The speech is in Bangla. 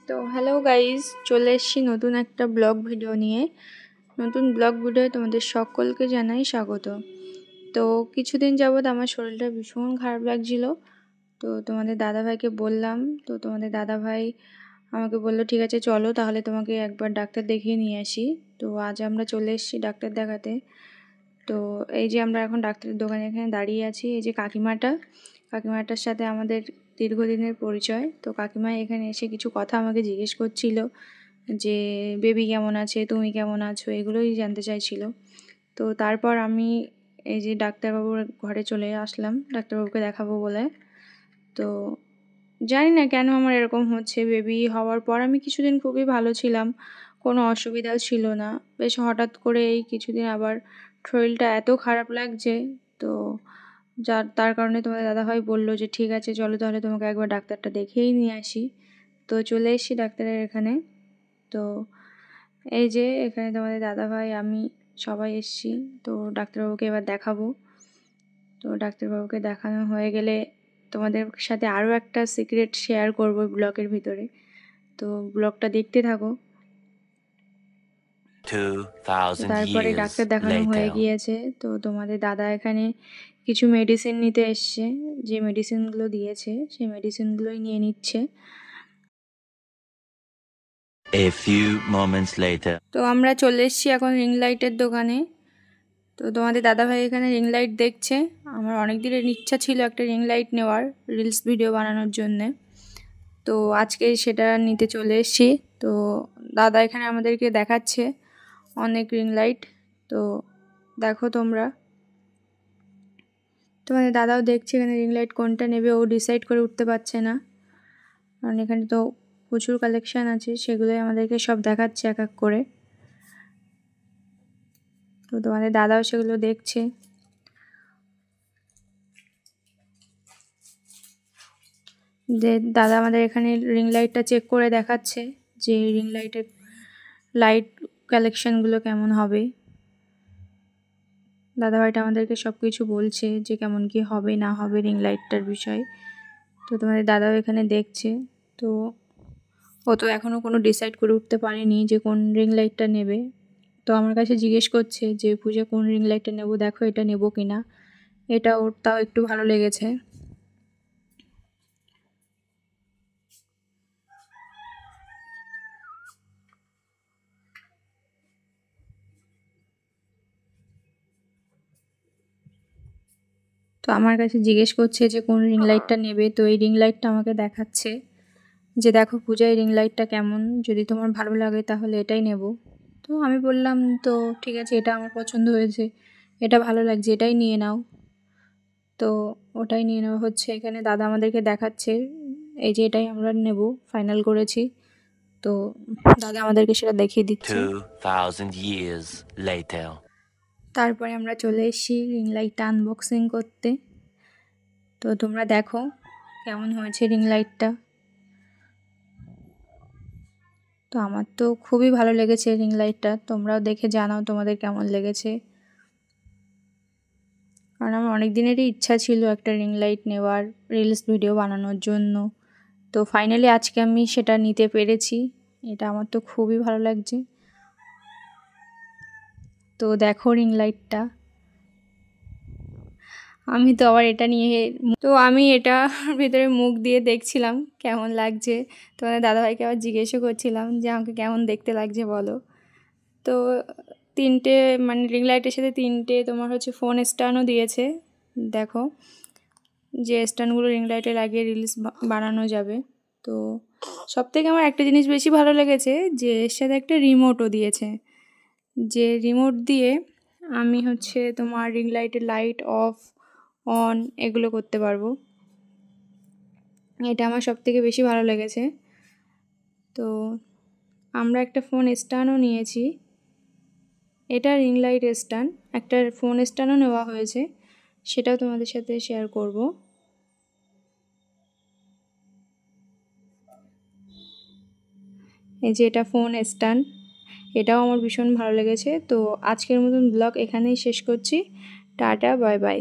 তো হ্যালো গাইজ, চলে এসেছি নতুন একটা ব্লগ ভিডিও নিয়ে। নতুন ব্লগ ভিডিও তোমাদের সকলকে জানাই স্বাগত। তো কিছুদিন যাবৎ আমার শরীরটা ভীষণ খারাপ লাগছিল। তো তোমাদের দাদাভাইকে বললাম, তো তোমাদের দাদাভাই আমাকে বললো ঠিক আছে চলো তাহলে তোমাকে একবার ডাক্তার দেখিয়ে নিয়ে আসি। তো আজ আমরা চলে এসেছি ডাক্তার দেখাতে। তো এই যে আমরা এখন ডাক্তারের দোকানে এখানে দাঁড়িয়ে আছি। এই যে কাকিমাটার সাথে আমাদের দীর্ঘদিনের পরিচয়। তো কাকিমা এখানে এসে কিছু কথা আমাকে জিজ্ঞেস করছিল যে বেবি কেমন আছে, তুমি কেমন আছো, এগুলোই জানতে চাইছিল। তো তারপর আমি এই যে ডাক্তারবাবুর ঘরে চলে আসলাম ডাক্তারবাবুকে দেখাবো বলে। তো জানি না কেন আমার এরকম হচ্ছে। বেবি হওয়ার পর আমি কিছুদিন খুবই ভালো ছিলাম, কোনো অসুবিধাও ছিল না। বেশ হঠাৎ করে এই কিছুদিন আবার শরীরটা এত খারাপ লাগছে। তো তার কারণে তোমাদের দাদাভাই বললো যে ঠিক আছে চলো তাহলে তোমাকে একবার ডাক্তারটা দেখেই নিয়ে আসি। তো চলে এসেছি ডাক্তারের এখানে। তো এই যে এখানে তোমাদের দাদাভাই, আমি সবাই এসেছি। তো ডাক্তারবাবুকে এবার দেখাবো। তো ডাক্তারবাবুকে দেখানো হয়ে গেলে তোমাদের সাথে আরও একটা সিক্রেট শেয়ার করবো ব্লগের ভিতরে। তো ব্লগটা দেখতে থাকো। তারপরে ডাক্তার দেখানো হয়ে গিয়েছে। তো তোমাদের দাদা এখানে কিছু মেডিসিন নিতে এসছে। যে মেডিসিনগুলো দিয়েছে সেই মেডিসিনগুলোই নিয়ে নিচ্ছে। তো আমরা চলে এসেছি এখন রিং লাইটের দোকানে। তো তোমাদের দাদাভাই এখানে রিং লাইট দেখছে। আমার অনেক দিনের ইচ্ছা ছিল একটা রিং লাইট নেওয়ার, রিলস ভিডিও বানানোর জন্যে। তো আজকে সেটা নিতে চলে এসেছি। তো দাদা এখানে আমাদেরকে দেখাচ্ছে অনেক রিং লাইট। তো দেখো তোমরা, তোমাদের দাদাও দেখছে এখানে রিং লাইট কোনটা নেবে, ও ডিসাইড করে উঠতে পারছে না। কারণ এখানে তো প্রচুর কালেকশান আছে, সেগুলোই আমাদেরকে সব দেখাচ্ছে এক এক করে। তো তোমাদের দাদাও সেগুলো দেখছে। যে দাদা আমাদের এখানে রিং লাইটটা চেক করে দেখাচ্ছে যে রিং লাইটের লাইট কালেকশানগুলো কেমন হবে। দাদাভাইটা আমাদেরকে সব কিছু বলছে যে কেমন কি হবে না হবে রিং লাইটটার বিষয়। তো তোমাদের দাদাও এখানে দেখছে। তো ও তো এখনও কোনো ডিসাইড করে উঠতে পারেনি যে কোন রিং লাইটটা নেবে। তো আমার কাছে জিজ্ঞেস করছে যে পূজা কোন রিং লাইটটা নেবো, দেখো এটা নেবো কি না। এটা ওর তাও একটু ভালো লেগেছে। তো আমার কাছে জিজ্ঞেস করছে যে কোন রিং লাইটটা নেবে। তো এই রিং লাইটটা আমাকে দেখাচ্ছে যে দেখো পূজা এই রিং লাইটটা কেমন, যদি তোমার ভালো লাগে তাহলে এটাই নেব। তো আমি বললাম তো ঠিক আছে, এটা আমার পছন্দ হয়েছে, এটা ভালো লাগছে, এটাই নিয়ে নাও। তো ওটাই নিয়ে নেওয়া হচ্ছে। এখানে দাদা আমাদেরকে দেখাচ্ছে এই যে এটাই আমরা নেব, ফাইনাল করেছি। তো দাদা আমাদেরকে সেটা দেখিয়ে দিচ্ছে। তারপরে আমরা চলে এসেছি রিং লাইটটা আনবক্সিং করতে। তো তোমরা দেখো কেমন হয়েছে রিং লাইটটা। তো আমার তো খুবই ভালো লেগেছে রিং লাইটটা। তোমরাও দেখে জানাও তোমাদের কেমন লেগেছে। কারণ আমার অনেক দিনেরই ইচ্ছা ছিল একটা রিং লাইট নেওয়ার, রিলস ভিডিও বানানোর জন্য। তো ফাইনালি আজকে আমি সেটা নিতে পেরেছি। এটা আমার তো খুবই ভালো লাগছে। তো দেখো রিং লাইটটা। আমি তো আবার এটা নিয়ে আমি এটার ভিতরে মুখ দিয়ে দেখছিলাম কেমন লাগছে। তোমাদের দাদাভাইকে আবার জিজ্ঞেসও করছিলাম যে আমাকে কেমন দেখতে লাগছে বলো। তো তিনটে মানে রিং লাইটের সাথে তিনটে তোমার হচ্ছে ফোন স্ট্যান্ডও দিয়েছে। দেখো যে স্ট্যান্ডগুলো রিং লাইটে লাগিয়ে রিলস বানানো যাবে। তো সবথেকে আমার একটা জিনিস বেশি ভালো লেগেছে যে এর সাথে একটা রিমোটও দিয়েছে। যে রিমোট দিয়ে আমি হচ্ছে তোমার রিং লাইটের লাইট অফ অন এগুলো করতে পারবো। এটা আমার সবথেকে বেশি ভালো লেগেছে। তো আমরা একটা ফোন স্ট্যান্ডও নিয়েছি। এটা রিং লাইট স্ট্যান্ড, একটা ফোন স্ট্যান্ডও নেওয়া হয়েছে, সেটাও তোমাদের সাথে শেয়ার করব। এই যে এটা ফোন স্ট্যান্ড, এটাও আমার ভীষণ ভালো লেগেছে। তো আজকের মতন ব্লগ এখানেই শেষ করছি। Tata, bye bye.